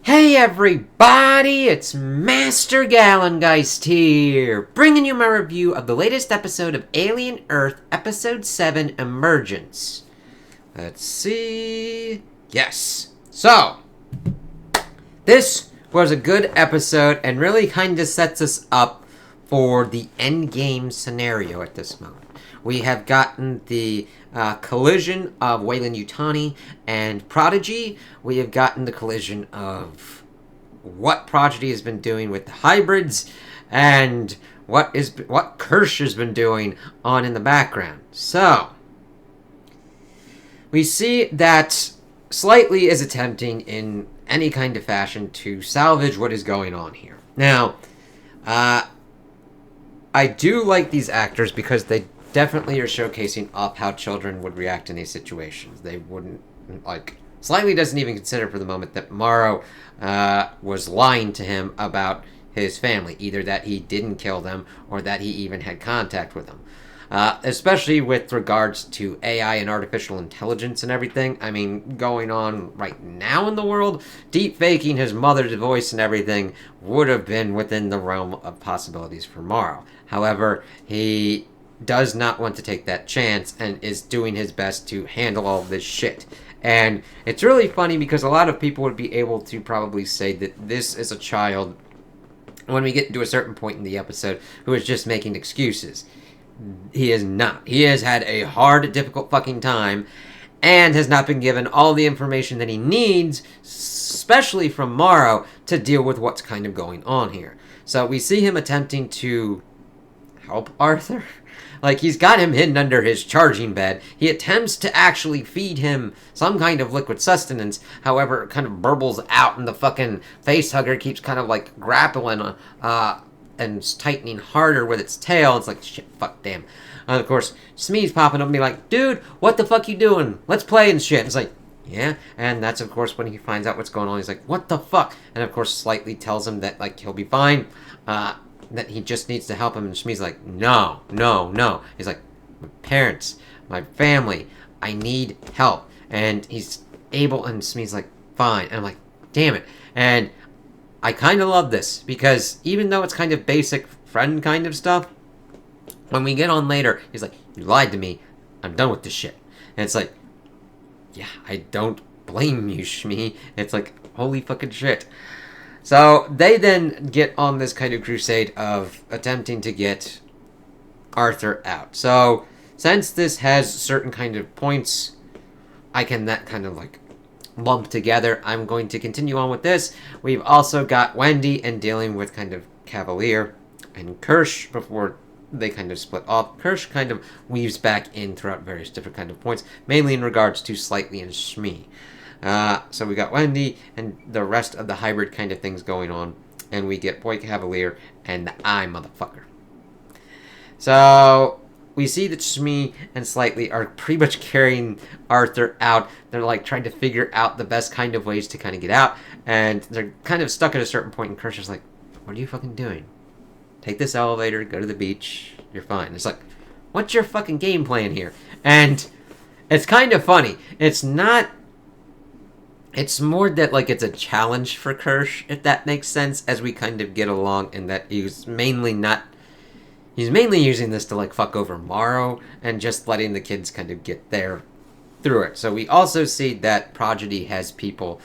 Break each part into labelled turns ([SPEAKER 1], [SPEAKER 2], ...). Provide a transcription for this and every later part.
[SPEAKER 1] Hey everybody, it's Master Gallengeist here, bringing you my review of the latest episode of Alien Earth, Episode 7, Emergence. Let's see... Yes. So, this was a good episode and really kind of sets us up for the endgame scenario at this moment. We have gotten the collision of Weyland-Yutani and Prodigy. We have gotten the collision of what Prodigy has been doing with the hybrids and what Kirsch has been doing on in the background. So, we see that Slightly is attempting in any kind of fashion to salvage what is going on here. Now, I do like these actors because they definitely are showcasing off how children would react in these situations. They wouldn't, Slightly doesn't even consider for the moment that Morrow was lying to him about his family. Either that he didn't kill them, or that he even had contact with them. Especially with regards to AI and artificial intelligence and everything. I mean, going on right now in the world, deep faking his mother's voice and everything would have been within the realm of possibilities for Morrow. However, he does not want to take that chance and is doing his best to handle all this shit. And it's really funny because a lot of people would be able to probably say that this is a child, when we get to a certain point in the episode, who is just making excuses. He is not. He has had a hard, difficult fucking time and has not been given all the information that he needs, especially from Morrow, to deal with what's kind of going on here. So we see him attempting to help Arthur. He's got him hidden under his charging bed. He attempts to actually feed him some kind of liquid sustenance. However, it kind of burbles out, and the fucking facehugger keeps kind of, grappling, and tightening harder with its tail. It's like, shit, fuck, damn. And of course, Smee's popping up and be like, dude, what the fuck you doing? Let's play and shit. And it's like, yeah. And that's, of course, when he finds out what's going on. He's like, what the fuck? And, of course, Slightly tells him that, he'll be fine. That he just needs to help him. And Shmi's like, no. He's like, my parents, my family, I need help. And he's able, and Shmi's like, fine. And I'm like, damn it. And I kind of love this, because even though it's kind of basic friend kind of stuff, when we get on later, he's like, you lied to me, I'm done with this shit. And it's like, yeah, I don't blame you, Shmi. It's like, holy fucking shit. So they then get on this kind of crusade of attempting to get Arthur out. So since this has certain kind of points, I can that kind of lump together. I'm going to continue on with this. We've also got Wendy and dealing with kind of Cavalier and Kirsch before they kind of split off. Kirsch kind of weaves back in throughout various different kind of points, mainly in regards to Slightly and Shmi. So we got Wendy and the rest of the hybrid kind of things going on, and we get Boy Cavalier and the Eye motherfucker. So we see that Shmi and Slightly are pretty much carrying Arthur out. They're trying to figure out the best kind of ways to kind of get out. And they're kind of stuck at a certain point, and Kirsch is like, what are you fucking doing? Take this elevator, go to the beach, you're fine. It's like, what's your fucking game plan here? And it's kind of funny. It's not... It's more that, it's a challenge for Kirsch, if that makes sense, as we kind of get along, and that he's mainly using this to, fuck over Morrow, and just letting the kids kind of get there through it. So we also see that Prodigy has people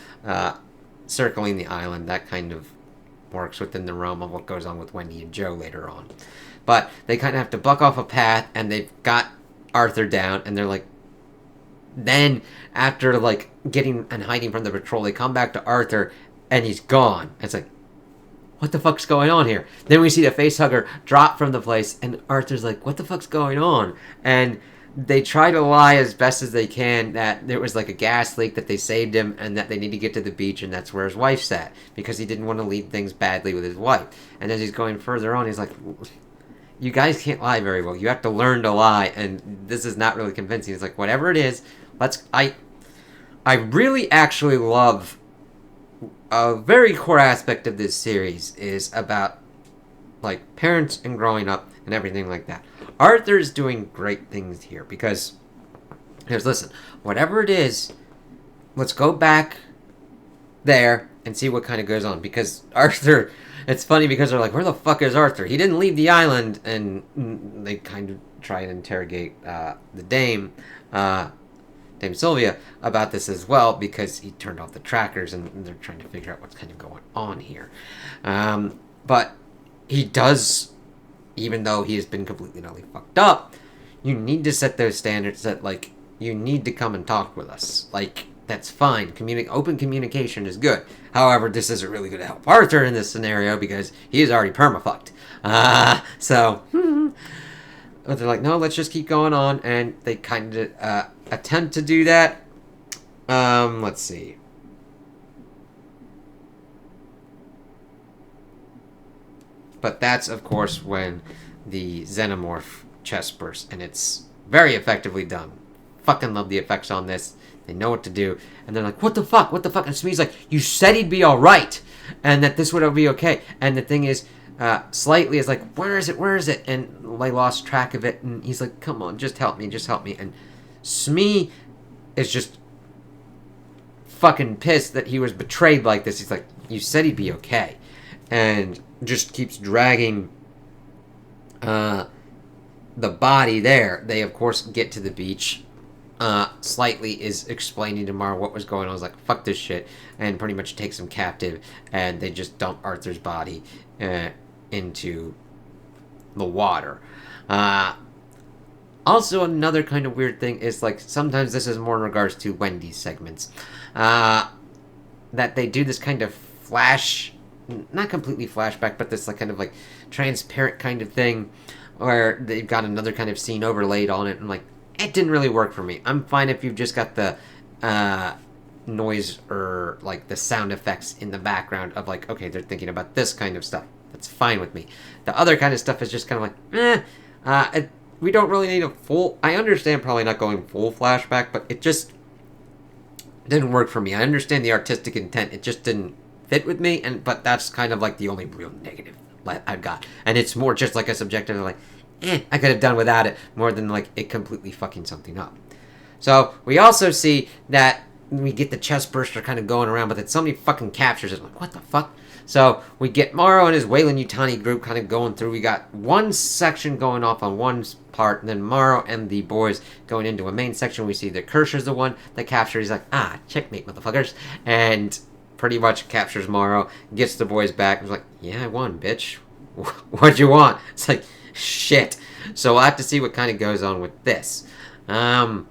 [SPEAKER 1] circling the island. That kind of works within the realm of what goes on with Wendy and Joe later on. But they kind of have to buck off a path, and they've got Arthur down, and they're like... Then, after, getting and hiding from the patrol, they come back to Arthur, and he's gone. It's like, what the fuck's going on here? Then we see the facehugger drop from the place, and Arthur's like, what the fuck's going on? And they try to lie as best as they can that there was, a gas leak, that they saved him, and that they need to get to the beach, and that's where his wife's at, because he didn't want to leave things badly with his wife. And as he's going further on, he's like... You guys can't lie very well. You have to learn to lie, and this is not really convincing. It's like, whatever it is, I really actually love a very core aspect of this series is about, parents and growing up and everything like that. Arthur's doing great things here, because, listen, whatever it is, let's go back there and see what kind of goes on. Because Arthur, it's funny because they're like, where the fuck is Arthur? He didn't leave the island, and they kind of try and interrogate the Dame, Dame Sylvia, about this as well, because he turned off the trackers, and they're trying to figure out what's kind of going on here. But he does, even though he has been completely and utterly fucked up, you need to set those standards that, like, you need to come and talk with us. Like, that's fine. Open communication is good. However, this isn't really going to help Arthur in this scenario because he is already perma-fucked. But they're like, no, let's just keep going on, and they kind of attempt to do that. Let's see. But that's, of course, when the Xenomorph chest bursts, and it's very effectively done. Fucking love the effects on this. They know what to do. And they're like, what the fuck? What the fuck? And Smee's like, you said he'd be alright. And that this would be okay. And the thing is, Slightly is like, where is it? Where is it? And I lost track of it. And he's like, come on, just help me. Just help me. And Smee is just fucking pissed that he was betrayed like this. He's like, you said he'd be okay. And just keeps dragging the body there. They, of course, get to the beach. Slightly is explaining to Mara what was going on. I was like, fuck this shit, and pretty much takes him captive, and they just dump Arthur's body into the water. Also, another kind of weird thing is, like, sometimes this is more in regards to Wendy's segments, that they do this kind of flash, not completely flashback, but this, like, kind of, like, transparent kind of thing, where they've got another kind of scene overlaid on it, and, like, it didn't really work for me. I'm fine if you've just got the noise or, like, the sound effects in the background of, like, okay, they're thinking about this kind of stuff. That's fine with me. The other kind of stuff is just kind of like, we don't really need a full... I understand probably not going full flashback, but it just didn't work for me. I understand the artistic intent. It just didn't fit with me, but that's kind of, like, the only real negative I've got. And it's more just, like, a subjective, like, I could have done without it, more than, like, it completely fucking something up. So, we also see that we get the chest burster kind of going around, but then somebody fucking captures it. Like, what the fuck? So, we get Morrow and his Weyland-Yutani group kind of going through. We got one section going off on one part, and then Morrow and the boys going into a main section. We see that Kirscher's the one that captures. He's like, checkmate, motherfuckers. And pretty much captures Morrow, gets the boys back, and was like, yeah, I won, bitch. What'd you want? It's like, shit. So we'll have to see what kind of goes on with this. We'll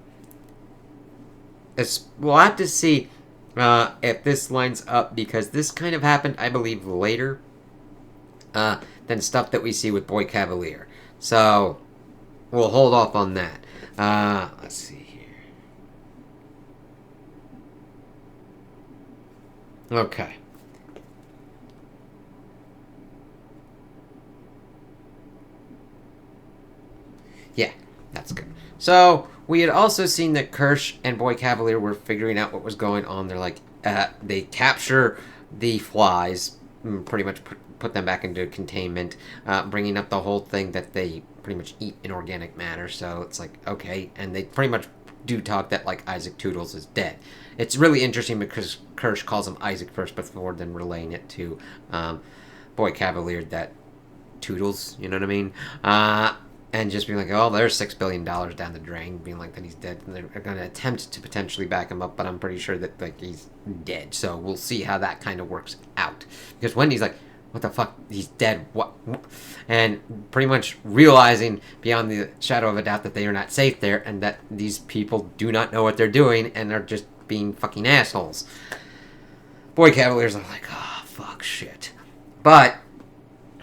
[SPEAKER 1] have to see if this lines up, because this kind of happened, I believe, later than stuff that we see with Boy Cavalier. So we'll hold off on that. Let's see here. Okay. Yeah, that's good. So, we had also seen that Kirsch and Boy Cavalier were figuring out what was going on. They're like, they capture the flies, pretty much put them back into containment, bringing up the whole thing that they pretty much eat inorganic matter. So, it's like, okay. And they pretty much do talk that, like, Isaac Toodles is dead. It's really interesting because Kirsch calls him Isaac first before then relaying it to Boy Cavalier that Toodles, you know what I mean? And just being like, oh, there's $6 billion down the drain, being like that he's dead. And they're going to attempt to potentially back him up, but I'm pretty sure that, like, he's dead. So we'll see how that kind of works out. Because Wendy's like, what the fuck? He's dead. What? And pretty much realizing beyond the shadow of a doubt that they are not safe there, and that these people do not know what they're doing, and they're just being fucking assholes. Boy Cavaliers are like, oh, fuck, shit. But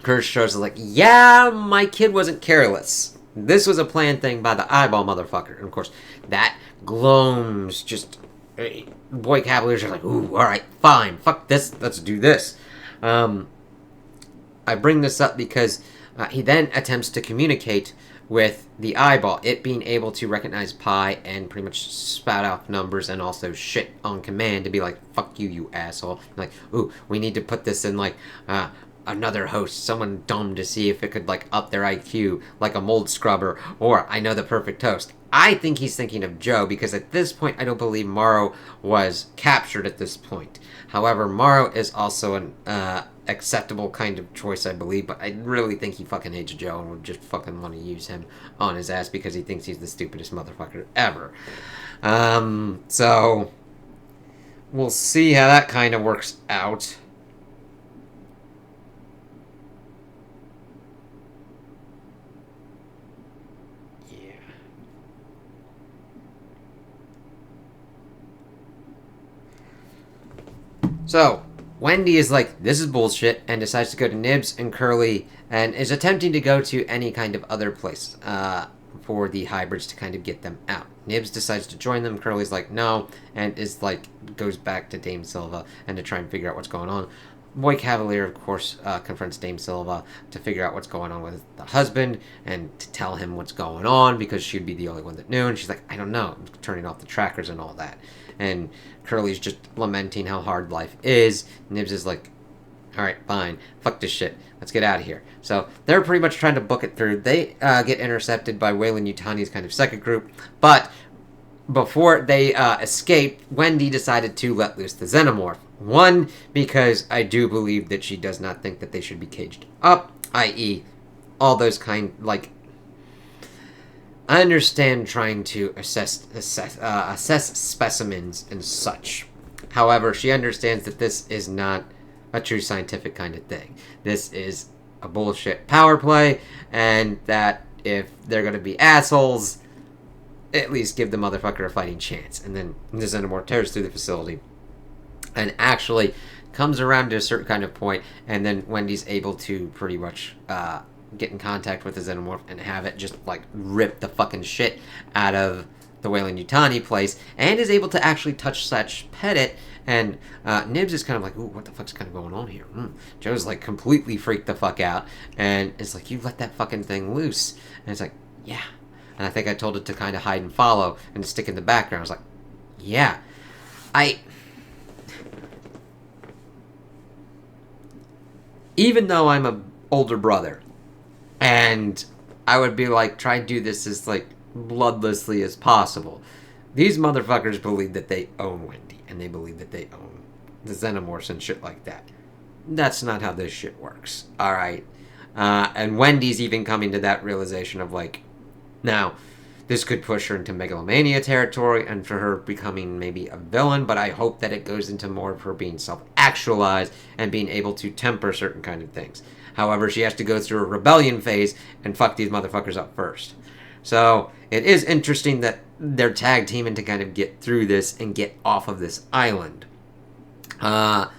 [SPEAKER 1] Kirsch shows like, yeah, my kid wasn't careless. This was a planned thing by the eyeball motherfucker. And of course, that gloams just... Boy Cavaliers are like, ooh, alright, fine, fuck this, let's do this. I bring this up because he then attempts to communicate with the eyeball, it being able to recognize pi and pretty much spout out numbers and also shit on command to be like, fuck you, you asshole. Like, ooh, we need to put this in, like, another host, someone dumb, to see if it could like up their IQ, like a mold scrubber, or I know the perfect host. I think he's thinking of Joe because at this point I don't believe Morrow was captured at this point. However, Morrow is also an acceptable kind of choice, I believe, but I really think he fucking hates Joe and would just fucking want to use him on his ass because he thinks he's the stupidest motherfucker ever. So we'll see how that kind of works out. So, Wendy is like, this is bullshit, and decides to go to Nibs and Curly, and is attempting to go to any kind of other place for the hybrids to kind of get them out. Nibs decides to join them. Curly's like, no, and is like, goes back to Dame Silva and to try and figure out what's going on. Boy Cavalier, of course, confronts Dame Silva to figure out what's going on with the husband and to tell him what's going on because she'd be the only one that knew. And she's like, I don't know, I'm turning off the trackers and all that. And Curly's just lamenting how hard life is. Nibs is like, alright, fine. Fuck this shit. Let's get out of here. So they're pretty much trying to book it through. They get intercepted by Weyland Yutani's kind of second group. But before they escape, Wendy decided to let loose the Xenomorph. One, because I do believe that she does not think that they should be caged up, i.e., all those kind, like, I understand trying to assess specimens and such. However, she understands that this is not a true scientific kind of thing. This is a bullshit power play, and that if they're going to be assholes, at least give the motherfucker a fighting chance. And then the Xenomorph tears through the facility and actually comes around to a certain kind of point, and then Wendy's able to pretty much get in contact with the Xenomorph and have it just like rip the fucking shit out of the Weyland Yutani place, and is able to actually touch such pet it. And Nibs is kind of like, ooh, what the fuck's kind of going on here? Joe's like completely freaked the fuck out, and it's like, you let that fucking thing loose. And it's like, yeah. And I think I told it to kind of hide and follow and stick in the background. I was like, yeah. Even though I'm a older brother, and I would be like, try and do this as like bloodlessly as possible. These motherfuckers believe that they own Wendy, and they believe that they own the Xenomorphs and shit like that. That's not how this shit works. Alright? And Wendy's even coming to that realization of like, now, this could push her into megalomania territory and for her becoming maybe a villain, but I hope that it goes into more of her being self-actualized and being able to temper certain kind of things. However, she has to go through a rebellion phase and fuck these motherfuckers up first. So, it is interesting that they're tag teaming to kind of get through this and get off of this island. I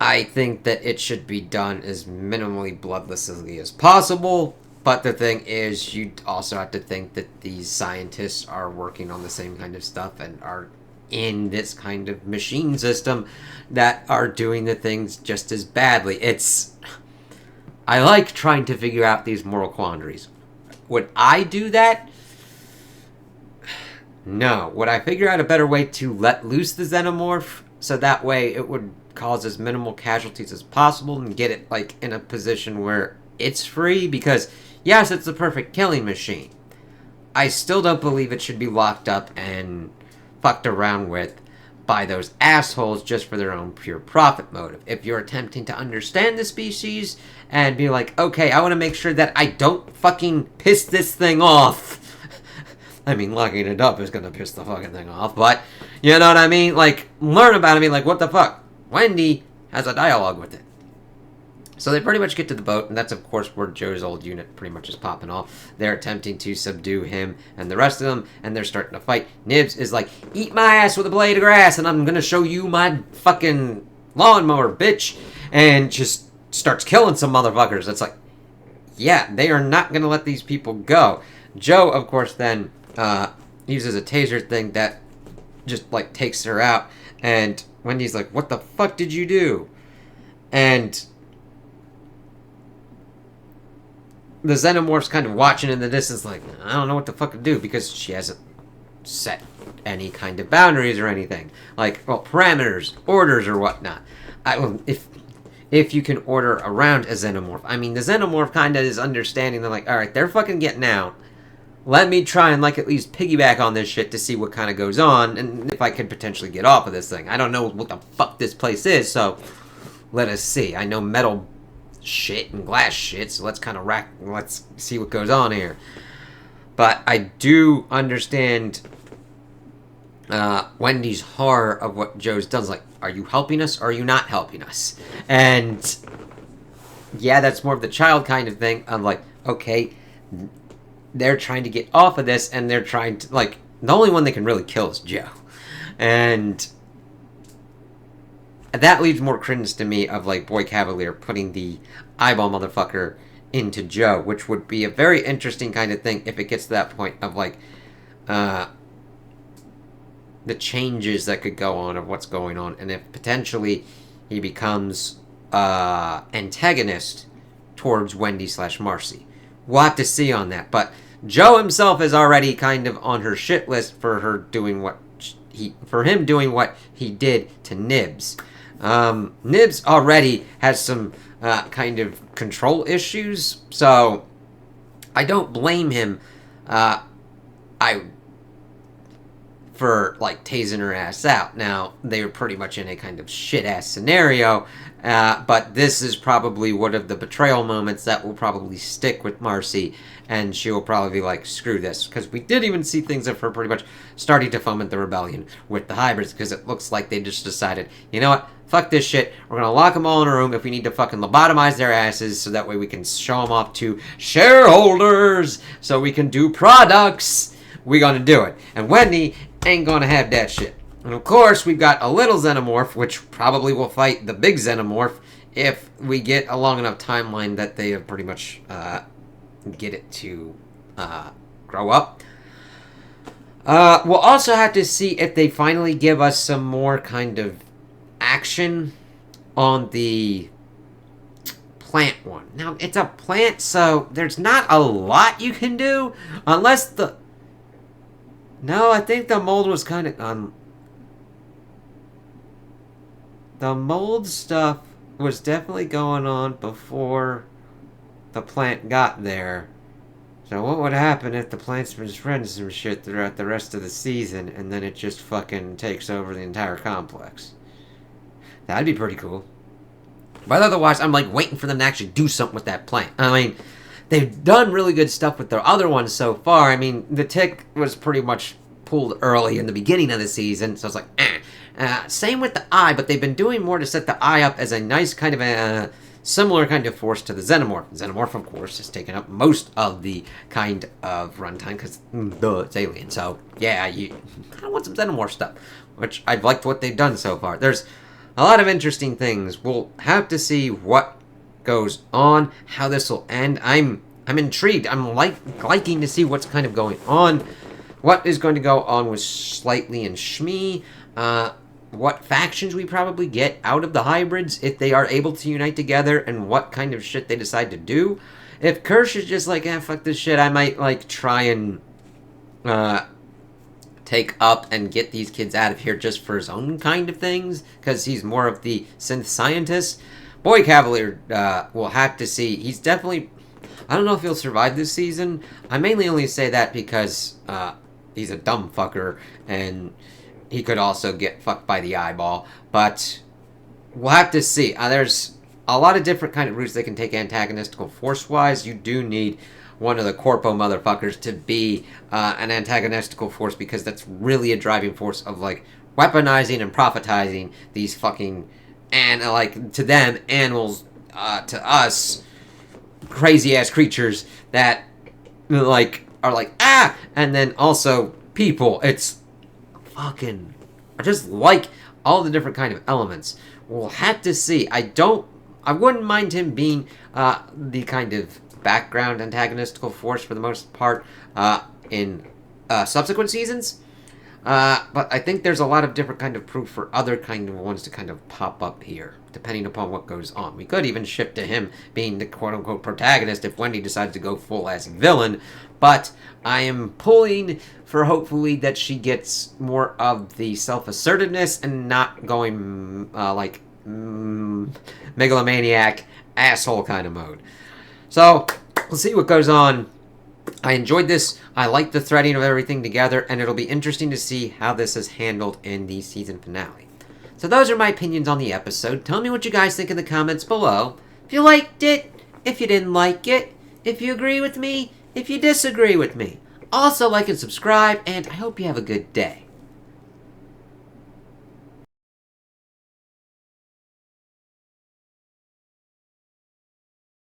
[SPEAKER 1] think that it should be done as minimally bloodlessly as possible. But the thing is, you also have to think that these scientists are working on the same kind of stuff and are in this kind of machine system that are doing the things just as badly. I like trying to figure out these moral quandaries. Would I do that? No. Would I figure out a better way to let loose the Xenomorph so that way it would cause as minimal casualties as possible and get it like in a position where it's free? Because yes, it's the perfect killing machine. I still don't believe it should be locked up and fucked around with by those assholes just for their own pure profit motive. If you're attempting to understand the species and be like, okay, I want to make sure that I don't fucking piss this thing off. I mean, locking it up is going to piss the fucking thing off, but you know what I mean? Like, learn about it and be like, what the fuck? Wendy has a dialogue with it. So they pretty much get to the boat, and that's, of course, where Joe's old unit pretty much is popping off. They're attempting to subdue him and the rest of them, and they're starting to fight. Nibs is like, eat my ass with a blade of grass, and I'm gonna show you my fucking lawnmower, bitch. And just starts killing some motherfuckers. It's like, yeah, they are not gonna let these people go. Joe, of course, then uses a taser thing that just, like, takes her out. And Wendy's like, what the fuck did you do? And the Xenomorph's kind of watching in the distance like, I don't know what the fuck to do, because she hasn't set any kind of boundaries or anything. Like, well, parameters, orders, or whatnot. If if you can order around a xenomorph. I mean, the xenomorph kind of is understanding. They're like, all right, they're fucking getting out. Let me try and, like, at least piggyback on this shit to see what kind of goes on and if I could potentially get off of this thing. I don't know what the fuck this place is, so let us see. I know metal shit and glass shit, so let's see what goes on here. But I do understand Wendy's horror of what Joe's done. Like, are you helping us or are you not helping us? And yeah, that's more of the child kind of thing. I'm like, okay, they're trying to get off of this, and they're trying to, like, the only one they can really kill is Joe. And that leaves more credence to me of, like, Boy Cavalier putting the eyeball motherfucker into Joe, which would be a very interesting kind of thing if it gets to that point of, like, the changes that could go on of what's going on, and if potentially he becomes antagonist towards Wendy/Marcy. We'll have to see on that, but Joe himself is already kind of on her shit list for him doing what he did to Nibs. Nibs already has some kind of control issues, so I don't blame him. For, like, tasing her ass out. Now, they were pretty much in a kind of shit-ass scenario, but this is probably one of the betrayal moments that will probably stick with Marcy, and she will probably be like, screw this, because we did even see things of her pretty much starting to foment the rebellion with the hybrids, because it looks like they just decided, you know what, fuck this shit, we're gonna lock them all in a room if we need to fucking lobotomize their asses, so that way we can show them off to shareholders, so we can do products. We're gonna do it. And Wendy ain't gonna have that shit. And of course, we've got a little xenomorph, which probably will fight the big xenomorph if we get a long enough timeline that they have pretty much get it to grow up. We'll also have to see if they finally give us some more kind of action on the plant one. Now, it's a plant, so there's not a lot you can do unless the... No, I think the mold was kind of... the mold stuff was definitely going on before the plant got there. So what would happen if the plant's been spreading some shit throughout the rest of the season, and then it just fucking takes over the entire complex? That'd be pretty cool. But otherwise, I'm, like, waiting for them to actually do something with that plant. I mean... they've done really good stuff with their other ones so far. I mean, the tick was pretty much pulled early in the beginning of the season, so it's like, same with the eye, but they've been doing more to set the eye up as a nice kind of a similar kind of force to the Xenomorph. Xenomorph, of course, has taken up most of the kind of runtime, because, it's alien. So, yeah, you kind of want some Xenomorph stuff, which I've liked what they've done so far. There's a lot of interesting things. We'll have to see what goes on, how this will end. I'm intrigued. I'm liking to see what's kind of going on. What is going to go on with Slightly and Shmi. What factions we probably get out of the hybrids if they are able to unite together, and what kind of shit they decide to do. If Kirsch is just like, fuck this shit, I might, like, try and take up and get these kids out of here just for his own kind of things, because he's more of the synth scientist. Boy Cavalier, we'll have to see. He's definitely... I don't know if he'll survive this season. I mainly only say that because he's a dumb fucker, and he could also get fucked by the eyeball. But we'll have to see. There's a lot of different kind of routes they can take antagonistical force-wise. You do need one of the corpo motherfuckers to be an antagonistical force, because that's really a driving force of, like, weaponizing and profitizing these fucking... and, like, to them, animals, to us, crazy-ass creatures that, like, are like, and then also people. It's fucking... I just like all the different kind of elements. We'll have to see. I wouldn't mind him being the kind of background antagonistical force for the most part in subsequent seasons. But I think there's a lot of different kind of proof for other kind of ones to kind of pop up here, depending upon what goes on. We could even shift to him being the quote-unquote protagonist if Wendy decides to go full-ass villain, but I am pulling for hopefully that she gets more of the self-assertiveness and not going, like, megalomaniac asshole kind of mode. So, we'll see what goes on. I enjoyed this. I like the threading of everything together, and it'll be interesting to see how this is handled in the season finale. So those are my opinions on the episode. Tell me what you guys think in the comments below. If you liked it, if you didn't like it, if you agree with me, if you disagree with me. Also, like and subscribe, and I hope you have a good day.